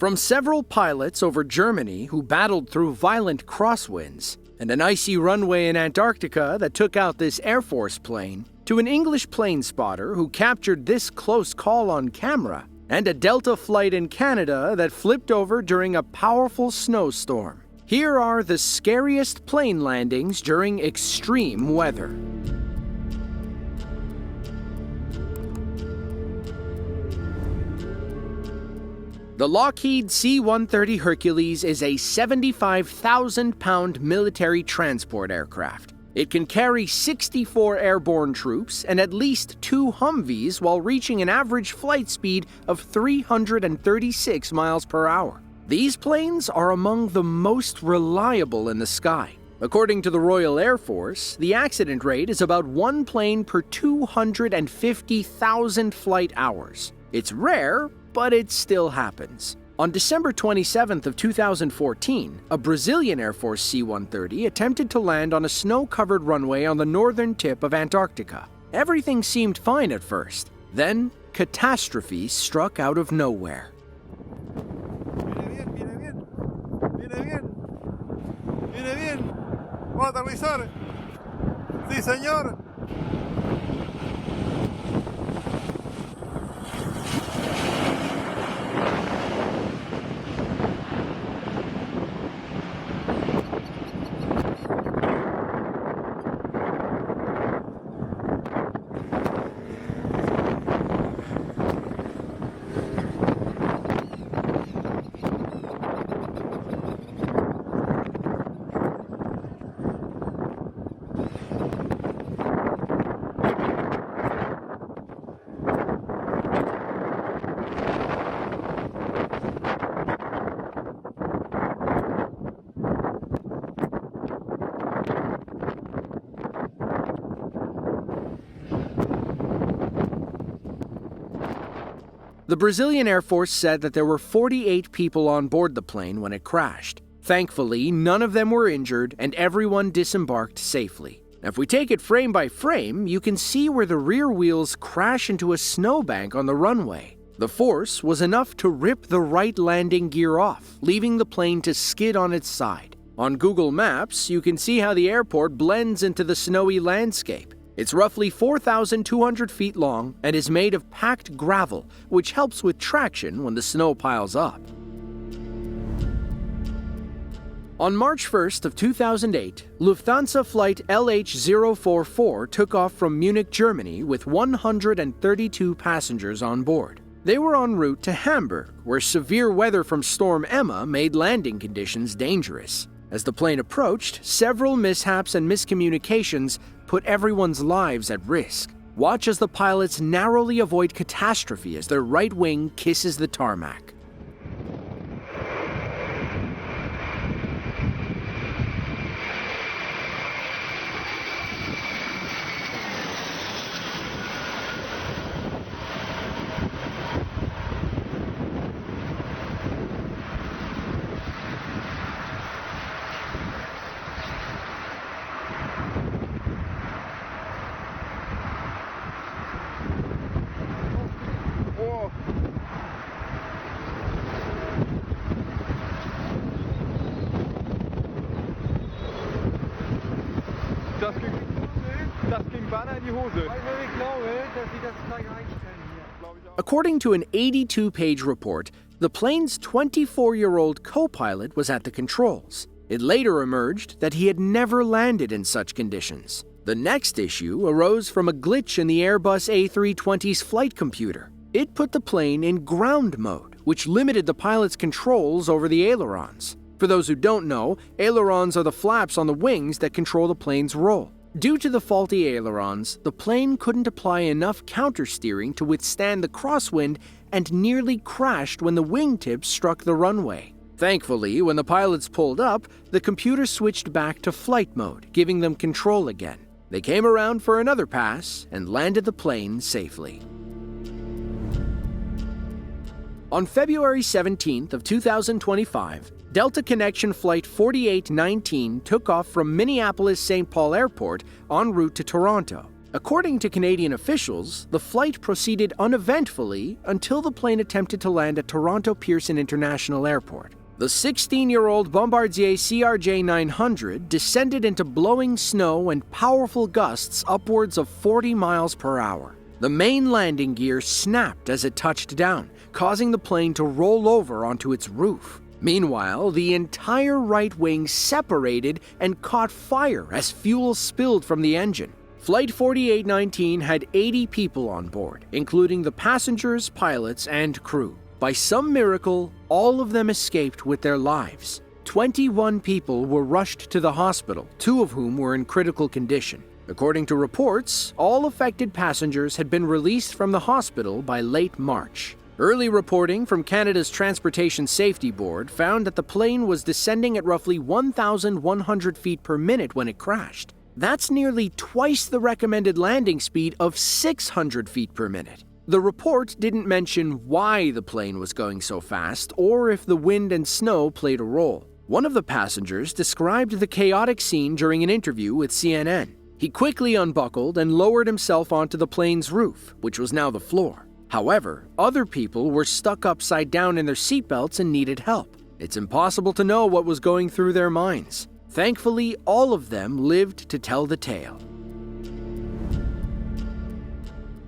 From several pilots over Germany who battled through violent crosswinds, and an icy runway in Antarctica that took out this Air Force plane, to an English plane spotter who captured this close call on camera, and a Delta flight in Canada that flipped over during a powerful snowstorm. Here are the scariest plane landings during extreme weather. The Lockheed C-130 Hercules is a 75,000-pound military transport aircraft. It can carry 64 airborne troops and at least 2 Humvees while reaching an average flight speed of 336 miles per hour. These planes are among the most reliable in the sky. According to the Royal Air Force, the accident rate is about 1 plane per 250,000 flight hours. It's rare, but it still happens. On December 27th of 2014, a Brazilian Air Force C-130 attempted to land on a snow-covered runway on the northern tip of Antarctica. Everything seemed fine at first. Then, catastrophe struck out of nowhere. Viene bien. Vamos a aterrizar. Sí, señor. The Brazilian Air Force said that there were 48 people on board the plane when it crashed. Thankfully, none of them were injured and everyone disembarked safely. If we take it frame by frame, you can see where the rear wheels crash into a snowbank on the runway. The force was enough to rip the right landing gear off, leaving the plane to skid on its side. On Google Maps, you can see how the airport blends into the snowy landscape. It's roughly 4,200 feet long and is made of packed gravel, which helps with traction when the snow piles up. On March 1st of 2008, Lufthansa flight LH044 took off from Munich, Germany with 132 passengers on board. They were en route to Hamburg, where severe weather from Storm Emma made landing conditions dangerous. As the plane approached, several mishaps and miscommunications put everyone's lives at risk. Watch as the pilots narrowly avoid catastrophe as their right wing kisses the tarmac. According to an 82-page report, the plane's 24-year-old co-pilot was at the controls. It later emerged that he had never landed in such conditions. The next issue arose from a glitch in the Airbus A380's flight computer. It put the plane in ground mode, which limited the pilot's controls over the ailerons. For those who don't know, ailerons are the flaps on the wings that control the plane's roll. Due to the faulty ailerons, the plane couldn't apply enough countersteering to withstand the crosswind and nearly crashed when the wingtips struck the runway. Thankfully, when the pilots pulled up, the computer switched back to flight mode, giving them control again. They came around for another pass and landed the plane safely. On February 17th of 2025, Delta Connection Flight 4819 took off from Minneapolis-St. Paul Airport en route to Toronto. According to Canadian officials, the flight proceeded uneventfully until the plane attempted to land at Toronto Pearson International Airport. The 16-year-old Bombardier CRJ-900 descended into blowing snow and powerful gusts upwards of 40 miles per hour. The main landing gear snapped as it touched down, causing the plane to roll over onto its roof. Meanwhile, the entire right wing separated and caught fire as fuel spilled from the engine. Flight 4819 had 80 people on board, including the passengers, pilots, and crew. By some miracle, all of them escaped with their lives. 21 people were rushed to the hospital, 2 of whom were in critical condition. According to reports, all affected passengers had been released from the hospital by late March. Early reporting from Canada's Transportation Safety Board found that the plane was descending at roughly 1,100 feet per minute when it crashed. That's nearly twice the recommended landing speed of 600 feet per minute. The report didn't mention why the plane was going so fast or if the wind and snow played a role. One of the passengers described the chaotic scene during an interview with CNN. He quickly unbuckled and lowered himself onto the plane's roof, which was now the floor. However, other people were stuck upside down in their seatbelts and needed help. It's impossible to know what was going through their minds. Thankfully, all of them lived to tell the tale.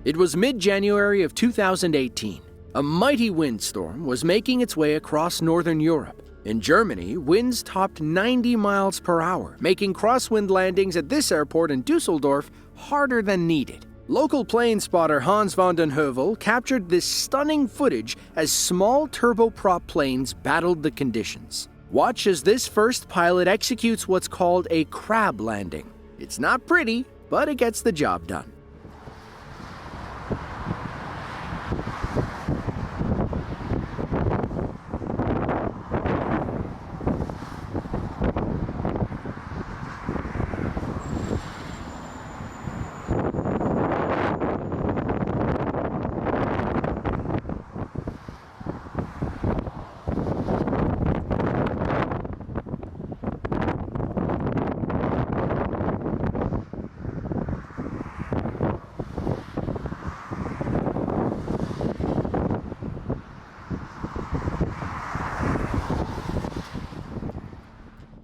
It was mid-January of 2018. A mighty windstorm was making its way across northern Europe. In Germany, winds topped 90 miles per hour, making crosswind landings at this airport in Dusseldorf harder than needed. Local plane spotter Hans van den Heuvel captured this stunning footage as small turboprop planes battled the conditions. Watch as this first pilot executes what's called a crab landing. It's not pretty, but it gets the job done.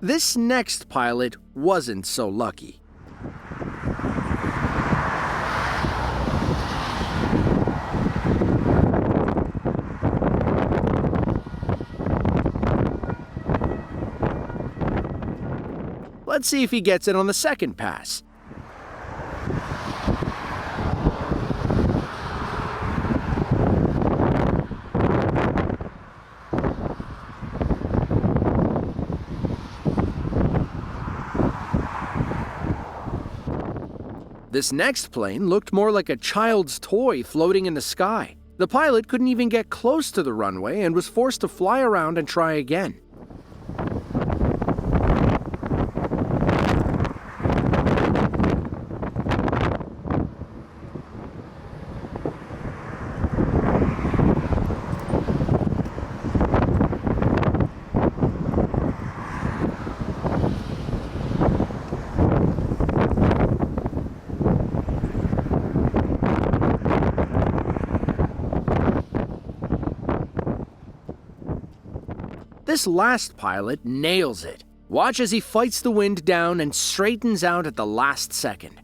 This next pilot wasn't so lucky. Let's see if he gets it on the second pass. This next plane looked more like a child's toy floating in the sky. The pilot couldn't even get close to the runway and was forced to fly around and try again. This last pilot nails it. Watch as he fights the wind down and straightens out at the last second.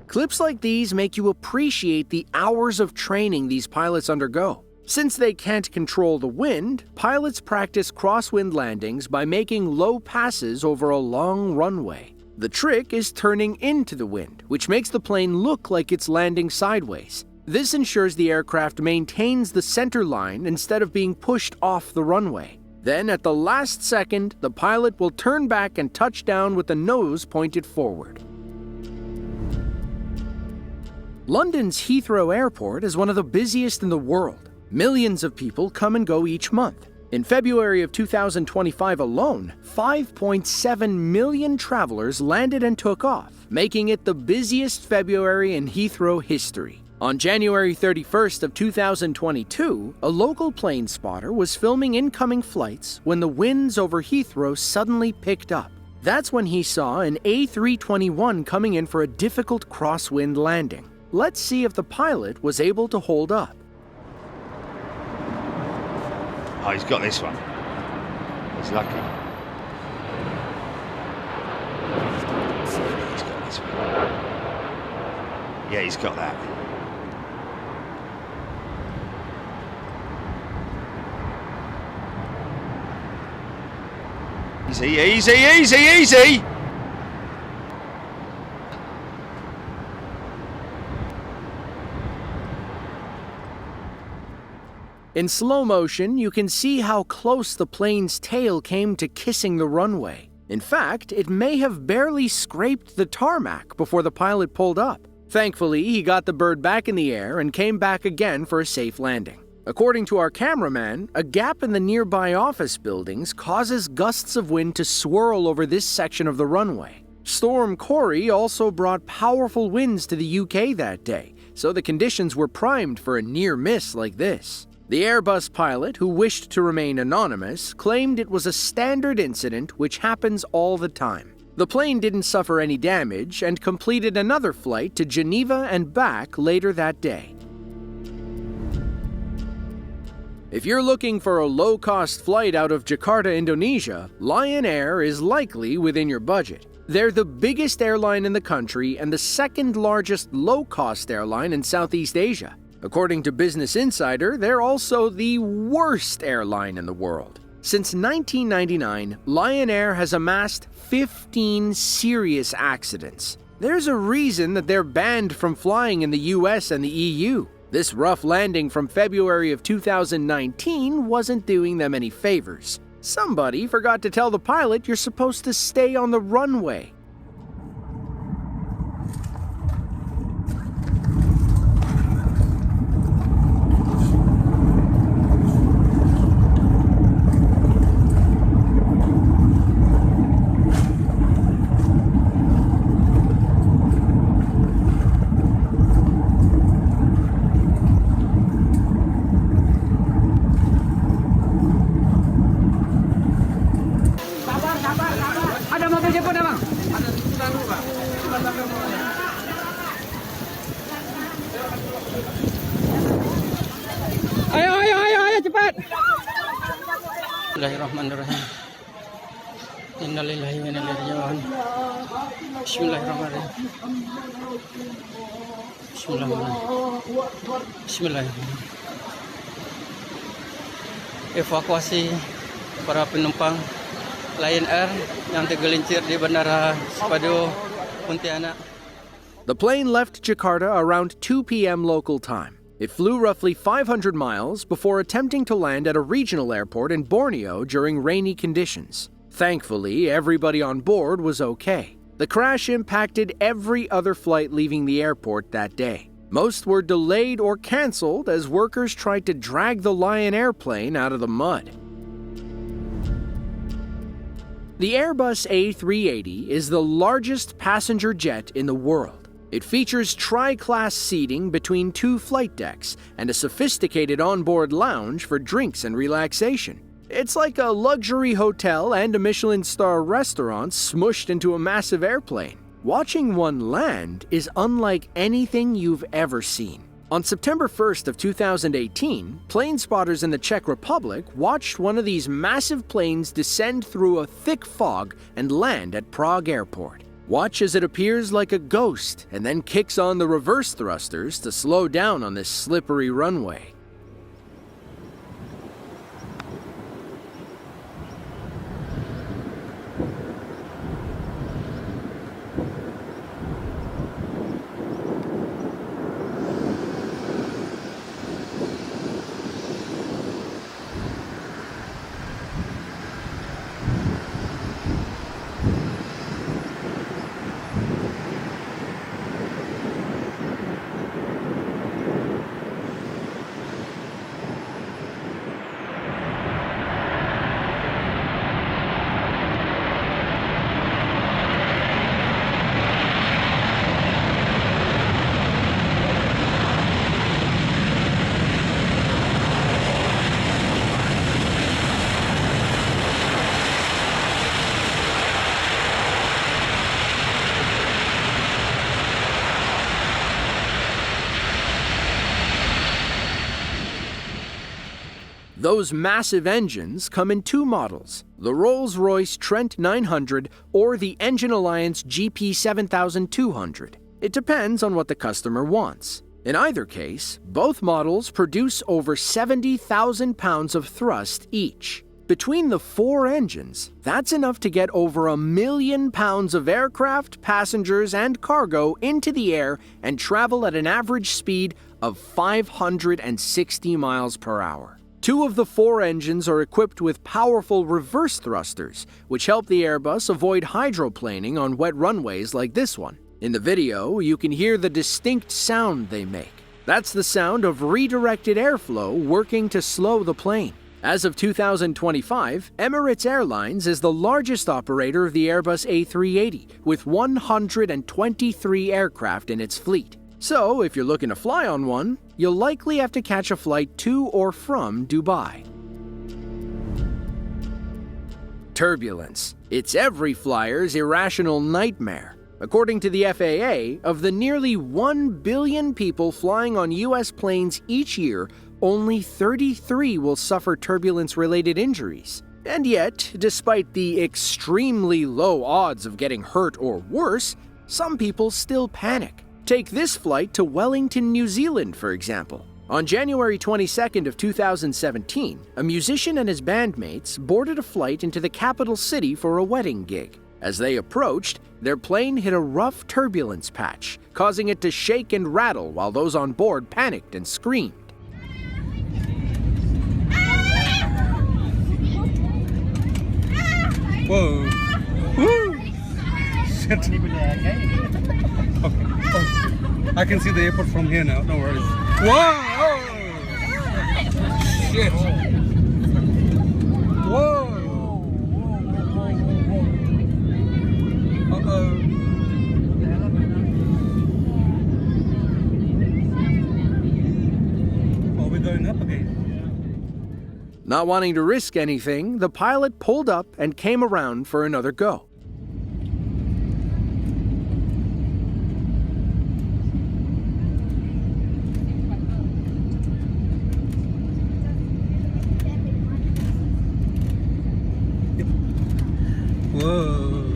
Clips like these make you appreciate the hours of training these pilots undergo. Since they can't control the wind, pilots practice crosswind landings by making low passes over a long runway. The trick is turning into the wind, which makes the plane look like it's landing sideways. This ensures the aircraft maintains the center line instead of being pushed off the runway. Then, at the last second, the pilot will turn back and touch down with the nose pointed forward. London's Heathrow Airport is one of the busiest in the world. Millions of people come and go each month. In February of 2025 alone, 5.7 million travelers landed and took off, making it the busiest February in Heathrow history. On January 31st of 2022, a local plane spotter was filming incoming flights when the winds over Heathrow suddenly picked up. That's when he saw an A321 coming in for a difficult crosswind landing. Let's see if the pilot was able to hold up. Oh, he's got this one. He's lucky. He's got this one. Yeah, he's got that. Easy, easy, easy, easy! In slow motion, you can see how close the plane's tail came to kissing the runway. In fact, it may have barely scraped the tarmac before the pilot pulled up. Thankfully, he got the bird back in the air and came back again for a safe landing. According to our cameraman, a gap in the nearby office buildings causes gusts of wind to swirl over this section of the runway. Storm Corey also brought powerful winds to the UK that day, so the conditions were primed for a near miss like this. The Airbus pilot, who wished to remain anonymous, claimed it was a standard incident which happens all the time. The plane didn't suffer any damage and completed another flight to Geneva and back later that day. If you're looking for a low-cost flight out of Jakarta, Indonesia, Lion Air is likely within your budget. They're the biggest airline in the country and the second largest low-cost airline in Southeast Asia. According to Business Insider, they're also the worst airline in the world. Since 1999, Lion Air has amassed 15 serious accidents. There's a reason that they're banned from flying in the US and the EU. This rough landing from February of 2019 wasn't doing them any favors. Somebody forgot to tell the pilot you're supposed to stay on the runway. Ayo cepat. Bismillahirrahmanirrahim. Innalillahi wa inna ilaihi raji'un. Bismillahirrahmanirrahim. Bismillahirrahmanirrahim. Evakuasi para penumpang Lion Air yang tergelincir di Bandara Spadio, Pontianak. The plane left Jakarta around 2 p.m. local time. It flew roughly 500 miles before attempting to land at a regional airport in Borneo during rainy conditions. Thankfully, everybody on board was okay. The crash impacted every other flight leaving the airport that day. Most were delayed or canceled as workers tried to drag the Lion airplane out of the mud. The Airbus A380 is the largest passenger jet in the world. It features tri-class seating between 2 flight decks and a sophisticated onboard lounge for drinks and relaxation. It's like a luxury hotel and a Michelin star restaurant smushed into a massive airplane. Watching one land is unlike anything you've ever seen. On September 1st of 2018, plane spotters in the Czech Republic watched one of these massive planes descend through a thick fog and land at Prague Airport. Watch as it appears like a ghost and then kicks on the reverse thrusters to slow down on this slippery runway. Those massive engines come in two models, the Rolls-Royce Trent 900 or the Engine Alliance GP 7200. It depends on what the customer wants. In either case, both models produce over 70,000 pounds of thrust each. Between the four engines, that's enough to get over 1 million pounds of aircraft, passengers, and cargo into the air and travel at an average speed of 560 miles per hour. Two of the four engines are equipped with powerful reverse thrusters, which help the Airbus avoid hydroplaning on wet runways like this one. In the video, you can hear the distinct sound they make. That's the sound of redirected airflow working to slow the plane. As of 2025, Emirates Airlines is the largest operator of the Airbus A380, with 123 aircraft in its fleet. So, if you're looking to fly on one, you'll likely have to catch a flight to or from Dubai. Turbulence. It's every flyer's irrational nightmare. According to the FAA, of the nearly 1 billion people flying on U.S. planes each year, only 33 will suffer turbulence-related injuries. And yet, despite the extremely low odds of getting hurt or worse, some people still panic. Take this flight to Wellington, New Zealand, for example. On January 22nd of 2017, a musician and his bandmates boarded a flight into the capital city for a wedding gig. As they approached, their plane hit a rough turbulence patch, causing it to shake and rattle while those on board panicked and screamed. Whoa. Woo. Shit. Okay. Oh. I can see the airport from here now, no worries. Whoa! Shit. Whoa! Uh-oh. Are we going up again? Not wanting to risk anything, the pilot pulled up and came around for another go. Whoa.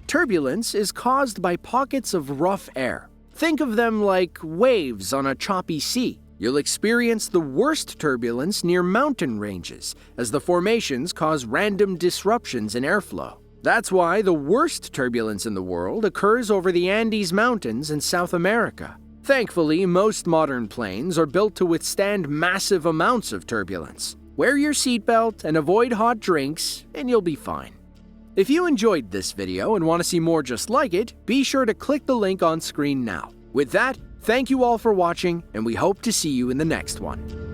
Turbulence is caused by pockets of rough air. Think of them like waves on a choppy sea. You'll experience the worst turbulence near mountain ranges, as the formations cause random disruptions in airflow. That's why the worst turbulence in the world occurs over the Andes Mountains in South America. Thankfully, most modern planes are built to withstand massive amounts of turbulence. Wear your seatbelt and avoid hot drinks, and you'll be fine. If you enjoyed this video and want to see more just like it, be sure to click the link on screen now. With that, thank you all for watching, and we hope to see you in the next one.